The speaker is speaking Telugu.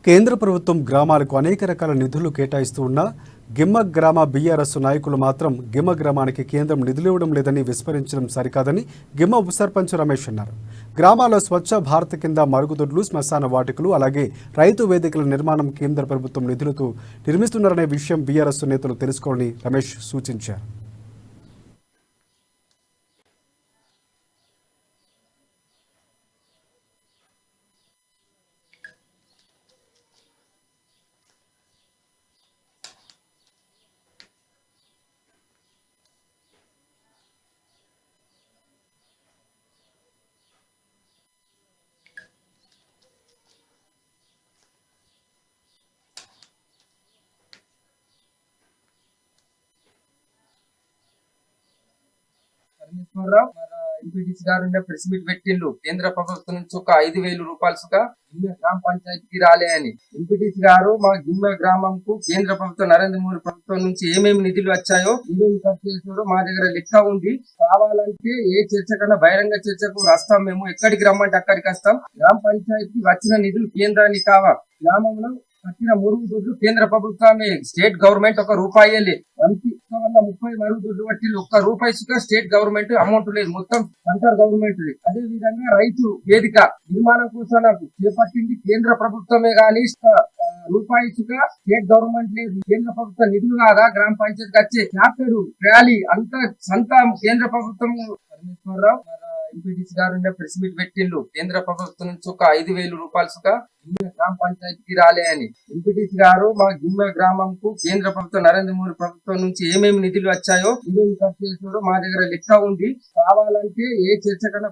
కేంద్ర ప్రభుత్వం గ్రామాలకు అనేక రకాల నిధులు కేటాయిస్తూ ఉన్నా గిమ్మ గ్రామ బీఆర్ఎస్ నాయకులు మాత్రం గిమ్మ గ్రామానికి కేంద్రం నిధులు ఇవ్వడం లేదని విస్మరించడం సరికాదని గిమ్మ ఉప సర్పంచ్ రమేష్ అన్నారు. గ్రామాల్లో స్వచ్ఛ భారత్ కింద మరుగుదొడ్లు, శ్మశాన వాటికలు, అలాగే రైతు వేదికల నిర్మాణం కేంద్ర ప్రభుత్వం నిధులతో నిర్మిస్తున్నారనే విషయం బీఆర్ఎస్ నేతలు తెలుసుకోవాలని రమేష్ సూచించారు. పరమేశ్వరరావు ఎంపీటీసీ గారు ప్రెస్ మీట్ పెట్టిండు. కేంద్ర ప్రభుత్వం నుంచి ఒక 5,000 రూపాయలు గిమ్మె గ్రామ పంచాయతీకి రాలే అని. ఎంపీటీసీ గారు మా గిమ్మె గ్రామంకు కేంద్ర ప్రభుత్వం నరేంద్ర మోడీ ప్రభుత్వం నుంచి ఏమేమి నిధులు వచ్చాయో, ఏమేమి ఖర్చు చేసారో మా దగ్గర లెక్క ఉంది. కావాలంటే ఏ చర్చ కన్నా బహిరంగ చర్చకు వస్తాం. మేము ఎక్కడికి రమ్మంటే అక్కడికి వస్తాం. గ్రామ పంచాయతీకి వచ్చిన నిధులు కేంద్రానికి కావాలి. గ్రామంలో కట్టిన మరుగుదొడ్లు కేంద్ర ప్రభుత్వమే, స్టేట్ గవర్నమెంట్ ఒక రూపాయి 30 మరుగుదొడ్లు పట్టి ₹1 స్టేట్ గవర్నమెంట్ అమౌంట్ లేదు, మొత్తం సెంట్రల్ గవర్నమెంట్. అదే విధంగా రైతు వేదిక నిర్మాణం కోసం చేపట్టింది కేంద్ర ప్రభుత్వమే గానీ రూపాయి స్టేట్ గవర్నమెంట్ లేదు. కేంద్ర ప్రభుత్వ నిధులు కాదా గ్రామ పంచాయతీకి వచ్చే చాప్టర్ ర్యాలీ అంతా సంతా కేంద్ర ప్రభుత్వం. పరమేశ్వరరావు ఎంపీటీసీ గారు ప్రెస్ మీట్ పెట్టిండు. కేంద్ర ప్రభుత్వం నుంచి ఒక 5,000 రూపాయలు గిమ్మె గ్రామ పంచాయతీకి రాలే అని. ఎంపీటీసీ గారు మా గిమ్మె గ్రామంకు కేంద్ర ప్రభుత్వం నరేంద్ర మోడీ ప్రభుత్వం నుంచి ఏమేమి నిధులు వచ్చాయో, ఏమేమి ఖర్చు చేసారో మా దగ్గర లెక్క ఉంది. కావాలంటే ఏ చర్చ కన్నా